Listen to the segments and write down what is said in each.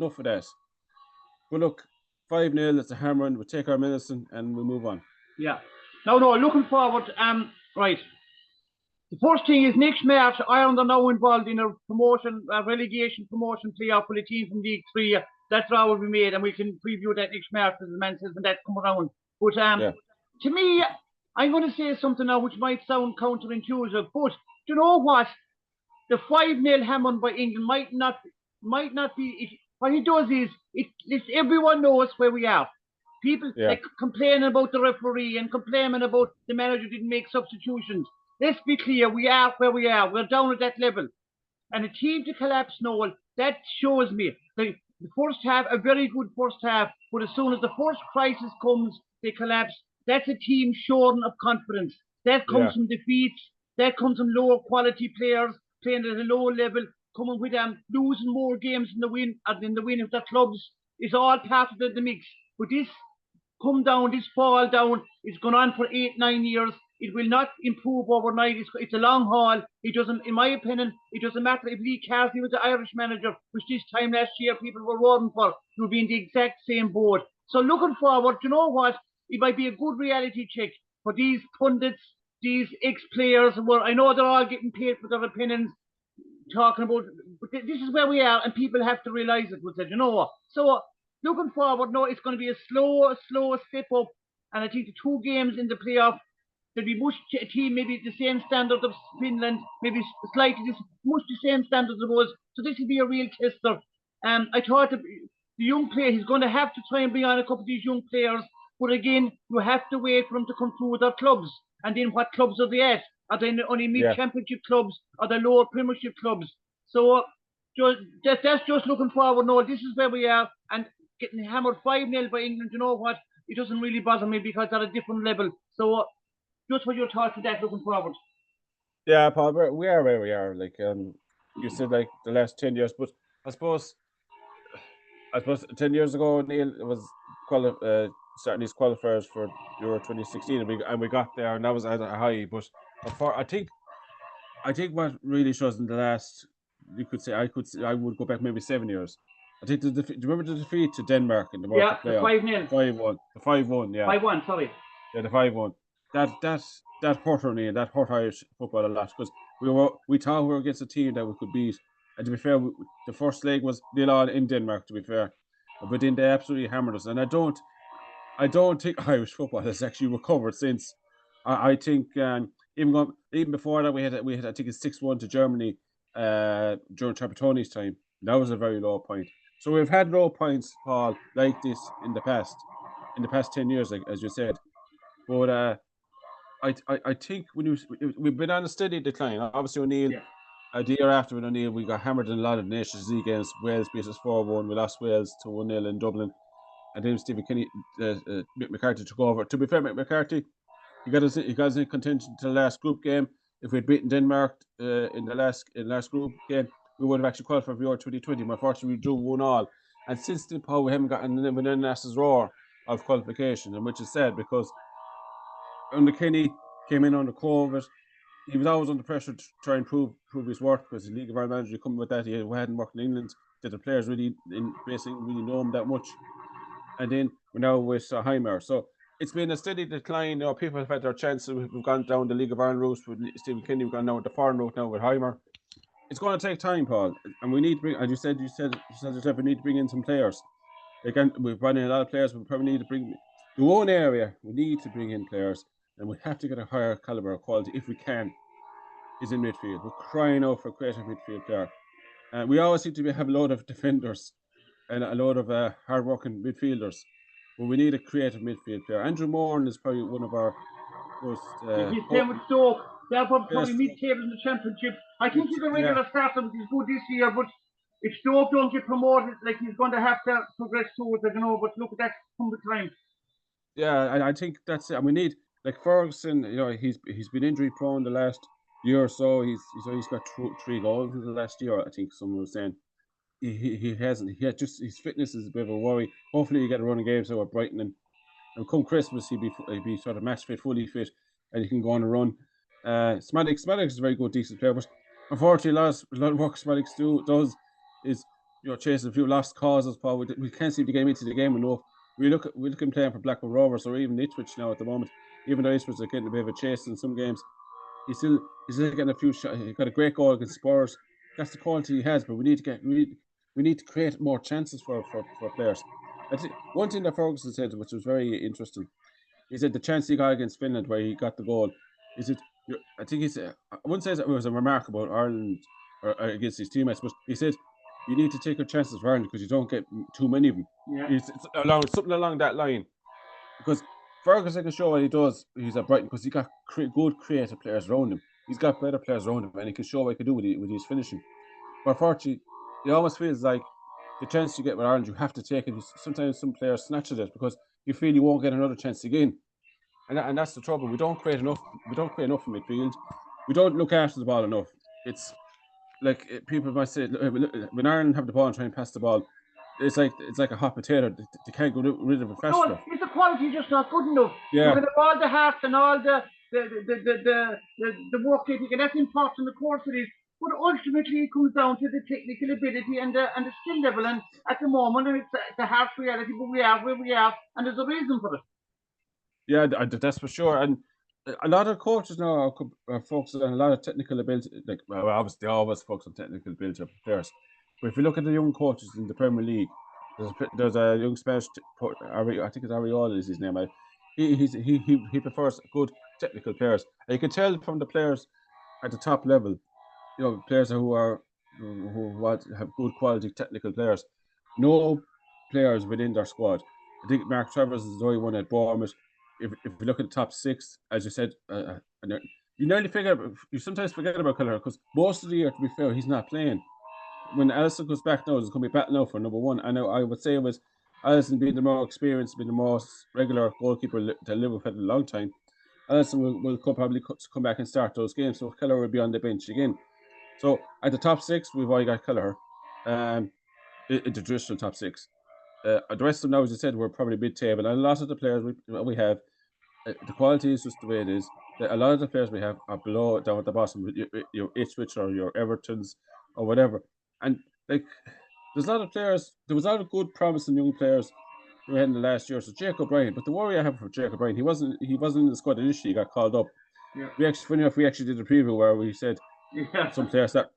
enough of that. But look, 5-0, it's a hammering. We take our medicine and we move on. Yeah. No, looking forward. Right. The first thing is next March, Ireland are now involved in a relegation promotion playoff for a team from League 3. That draw will be made, and we can preview that next March as the man says when that come around. But to me, I'm going to say something now which might sound counterintuitive, but do you know what? The 5-0 hammering by England might not be. What it does is it everyone knows where we are. People like complaining about the referee and complaining about the manager didn't make substitutions. Let's be clear, we are where we are. We're down at that level. And a team to collapse, Noel, that shows me the first half, a very good first half, but as soon as the first crisis comes, they collapse. That's a team shorn of confidence. That comes from defeats. That comes from lower quality players playing at a lower level, coming with losing more games than the win of their clubs. Is all part of the mix. But this fall down is going on for 8-9 years. It will not improve overnight. It's a long haul. It doesn't, in my opinion, it doesn't matter if Lee Carthy was the Irish manager, which this time last year people were roaring for. He would be in the exact same boat. So looking forward, you know what? It might be a good reality check for these pundits, these ex-players. Where I know they're all getting paid for their opinions, talking about. But this is where we are, and people have to realise it. We said, you know what? So looking forward, no, it's going to be a slow step up. And I think the 2 games in the playoff, there'll be a team maybe the same standard of Finland, maybe slightly much the same standard as us. So this will be a real tester. I thought the young player, he's going to have to try and bring on a couple of these young players. But again, you have to wait for them to come through with their clubs. And then what clubs are they at? Are they only mid-championship clubs? Are they lower Premiership clubs? So that's just looking forward. No, this is where we are. And getting hammered 5-0 by England, you know what? It doesn't really bother me because they're at a different level. So just what your thoughts on that looking forward? Yeah, Paul, we are where we are. Like you said, like the last 10 years, but I suppose 10 years ago, Neil, it was starting these qualifiers for Euro 2016, and we got there, and that was at a high. But I think what really shows in the last, you could say, I would go back maybe 7 years. I think do you remember the defeat to Denmark in the World Cup playoff? The 5-0. 5-1. The 5-1, yeah. 5-1, sorry. Yeah, the 5-1. That hurt me, and that hurt Irish football a lot, because we thought we were against a team that we could beat. And to be fair, the first leg was 0-0 in Denmark, to be fair. But then they absolutely hammered us. And I don't think Irish football has actually recovered since. I think even before that we had I think it's 6-1 to Germany during Trapattoni's time. That was a very low point. So we've had low points, Paul, like this in the past 10 years, like, as you said. But I think we've been on a steady decline. Obviously, O'Neill, the year after with O'Neill, we got hammered in a lot of Nations League games. Wales beat us 4-1. We lost Wales to 1-0 in Dublin. And then Stephen Kenny, Mick McCarthy took over. To be fair, Mick McCarthy, he got us in contention to the last group game. If we'd beaten Denmark in the last group game, we would have actually qualified for Euro 2020. But unfortunately, we drew 1-1. And since then, Paul, we haven't gotten an NAS's roar of qualification, and which is sad because under Kenny came in under COVID. He was always under pressure to try and prove his worth because the League of Ireland manager coming with that. He hadn't worked in England. That the players basically really know him that much. And then we're now with Heimer. So it's been a steady decline. You know, people have had their chances. We've gone down the League of Ireland route with Stephen Kenny. We've gone down the foreign route now with Heimer. It's going to take time, Paul, and we need to bring. As you said yourself, we need to bring in some players. Again, we've brought in a lot of players. We probably need to bring the one area we need to bring in players, and we have to get a higher caliber of quality if we can. Is in midfield. We're crying out for a creative midfield player. We always seem to have a load of defenders and a load of hard-working midfielders. But we need a creative midfield player. Andrew Moran is probably one of our most... he's playing with Stoke. They're probably mid-table in the Championship. I think he's a regular starter, but he's good this year. But if Stoke don't get promoted, like, he's going to have to progress towards, I don't know. But look at that from the time. Yeah, I think that's it. And we need, like Ferguson, you know, he's been injury-prone the last year or so. He's got 3 goals in the last year, I think someone was saying. He hasn't. He had just his fitness is a bit of a worry. Hopefully, you get a running game so with Brighton and come Christmas he'll be sort of match fit, fully fit, and he can go on a run. Smadix is a very good, decent player, but unfortunately, a lot of work Smadix does is chasing a few lost causes, Paul. We can't seem to get into the game enough. We look at him playing for Blackburn Rovers or even Ipswich now at the moment. Even though Ipswich are getting a bit of a chase in some games, he's still getting a few shots. He got a great goal against Spurs. That's the quality he has, but we need to create more chances for players. I think one thing that Ferguson said, which was very interesting, he said the chance he got against Finland where he got the goal. Is it? I think he said, I wouldn't say it was a remarkable Ireland or against his teammates, but he said you need to take your chances for Ireland because you don't get too many of them. Yeah. It's something along that line, because Ferguson can show what he does. He's at Brighton because he got good creative players around him. He's got better players around him, and he can show what he can do with his finishing. But unfortunately, it almost feels like the chance you get with Ireland, you have to take it. Sometimes some players snatch at it because you feel you won't get another chance again. And that's the trouble. We don't create enough. We don't create enough in midfield. We don't look after the ball enough. It's like people might say when Ireland have the ball and try and pass the ball, it's like a hot potato. They can't get rid of it fast enough. Is the quality just not good enough? Yeah. Look at all the heart and all the work ethic, and that's important, of course it is. But ultimately, it comes down to the technical ability and the skill level. And at the moment, and it's a harsh reality, but we are where we are, and there's a reason for it. Yeah, that's for sure. And a lot of coaches now are focusing on a lot of technical ability. Like, well, obviously, they always focus on technical ability of players. But if you look at the young coaches in the Premier League, there's a young Spanish, I think it's Ariola is his name. He prefers good technical players. And you can tell from the players at the top level, players who have good quality technical players. No players within their squad. I think Mark Travers is the only one at Bournemouth. If you look at the top six, as you said, you sometimes forget about Kelleher because most of the year, to be fair, he's not playing. When Alisson comes back now, there's going to be a battle now for number one. I know I would say it was Alisson being the more experienced, being the most regular goalkeeper that Liverpool had a long time. Alisson will probably come back and start those games, so Kelleher will be on the bench again. So at the top six, we've already got Kelleher, in the traditional top six. The rest of them now, as I said, we're probably mid-table, and a lot of the players we have, the quality is just the way it is. A lot of the players we have are below, down at the bottom, your Ipswich or your Evertons or whatever. And like, there's a lot of players. There was a lot of good, promising young players who had in the last year. So Jacob Bryan, but the worry I have for Jacob Bryan, he wasn't in the squad initially. He got called up. Yeah. We actually did a preview where we said some players have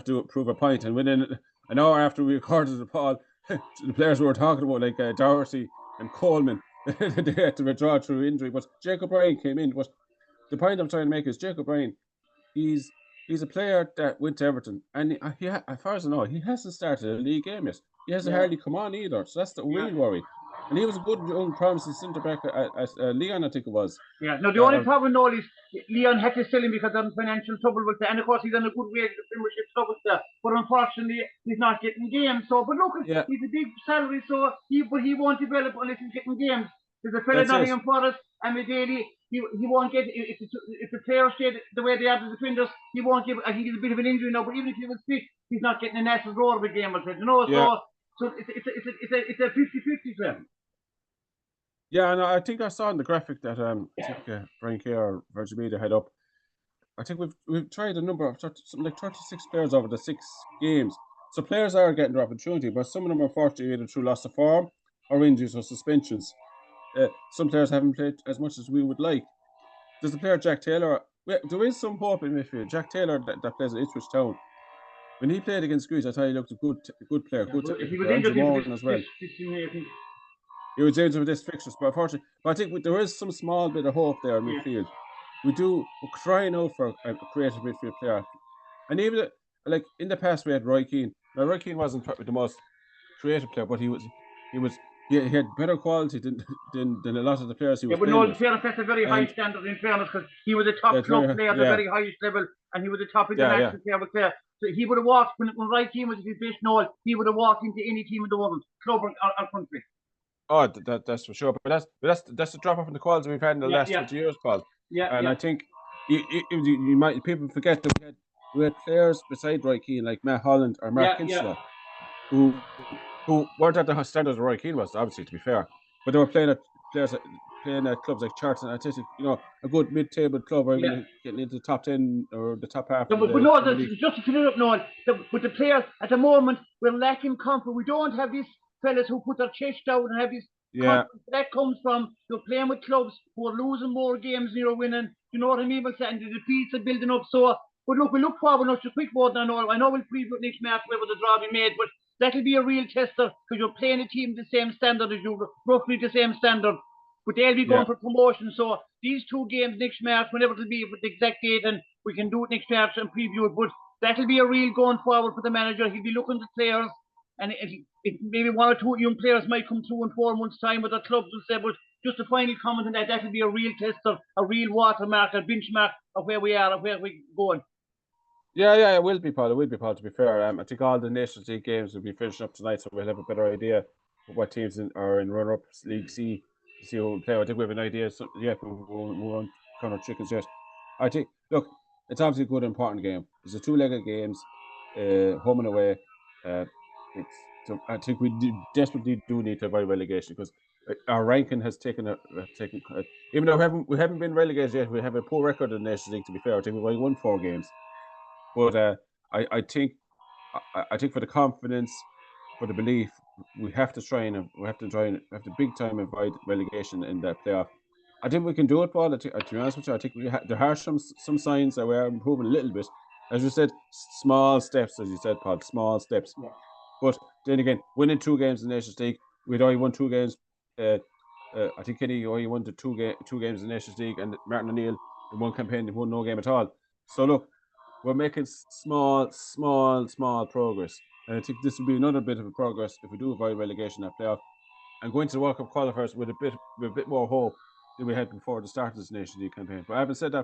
to prove a point, and within an hour after we recorded the pod, the players we were talking about, like Doherty and Coleman, they had to withdraw through injury. But Jacob Bryan came in. But the point I'm trying to make is Jacob Bryan, he's a player that went to Everton, and as far as I know, he hasn't started a league game yet. He hasn't hardly come on either. So that's the real worry. And he was a good young promising centre back at Leon, I think it was. Yeah. Now the only problem though is Leon had to sell him because of financial trouble with that, and of course he's on a good way to the Premiership trouble there. But unfortunately, he's not getting games. So, but look, he's a big salary, so he won't develop unless he's getting games. There's a fella Nottingham Forest, and Daly, he won't get if the players stay the way they are, the defenders, he won't give. I think he's a bit of an injury now, but even if he was fit, he's not getting a national roar of a game. So it's a 50-50 thing. Yeah, and I think I saw in the graphic that I think Brian Kay or Virgin Media had up. I think we've tried a number of something like 36 players over the 6 games. So players are getting their opportunity, but some of them are unfortunately either through loss of form or injuries or suspensions. Some players haven't played as much as we would like. There's a player, Jack Taylor. There is some hope in midfield. Jack Taylor that plays at Ipswich Town. When he played against Greece, I thought he looked a good player, good technical player. And Jerome as well. He was injured with this fixtures, but unfortunately, I think there is some small bit of hope there in midfield. We're crying out for a creative midfield player, and even like in the past we had Roy Keane. Now Roy Keane wasn't the most creative player, but he had better quality than a lot of the players he was playing with. In fairness, that's a very high standard in fairness, because he was a top club player at the very highest level, and he was a top international player. So he would have walked when Roy Keane was at his best now. He would have walked into any team in the world, club or country. Oh, that's for sure. But that's the drop off in the quality we've had in the last 20 years, Paul. And I think you might people forget that we had players beside Roy Keane like Matt Holland or Mark Kinchlow, who weren't at the standard of Roy Keane was, obviously, to be fair, but they were playing at clubs like Charlton Athletic, a good mid-table club, or even getting into the top 10 or the top half. But no, just to clear up, Noel, with the players at the moment, we're lacking comfort. We don't have these fellas who put their chest out and have this Yeah, confidence. That comes from you're playing with clubs who are losing more games than you're winning. You know what I mean? And the defeats are building up. So, but look, we look forward now to quick vote. I know we'll preview next match whether the draw be made, but that'll be a real tester because you're playing a team the same standard as you, roughly the same standard. But they'll be going yeah. for promotion. So these two games next March, whenever it'll be with the exact date, and we can do it next March and preview it. But that'll be a real going forward for the manager. He'll be looking at players, and maybe one or two young players might come through in 4 months' time with their clubs will say, but just a final comment on that, that'll be a real tester, a real watermark, a benchmark of where we are, of where we're going. Yeah, it will be, Paul. It will be, Paul, to be fair. I think all the Nations League games will be finishing up tonight, so we'll have a better idea of what teams are in runner-up League C to see who will play. I think we have an idea. So, yeah, we won't count our chickens yet. I think, look, it's obviously a good, important game. It's a two-legged games, home and away. So I think we desperately do need to avoid relegation because our ranking has taken even though we haven't been relegated yet, we have a poor record in the Nations League, to be fair. I think we've only won 4 games. But I think for the confidence, for the belief, we have to big time avoid relegation in that playoff. I think we can do it, Paul. To be honest with you, I think there are some signs that we are improving a little bit. As you said, small steps, as you said, Paul, small steps. Yeah. But then again, winning 2 games in the Nations League, we'd only won 2 games. I think Kenny only won the 2 games in the Nations League, and Martin O'Neill in one campaign, he won no game at all. So look, we're making small progress. And I think this will be another bit of a progress if we do avoid relegation at playoff and going to the World Cup qualifiers with a bit more hope than we had before the start of this Nations League campaign. But having said that,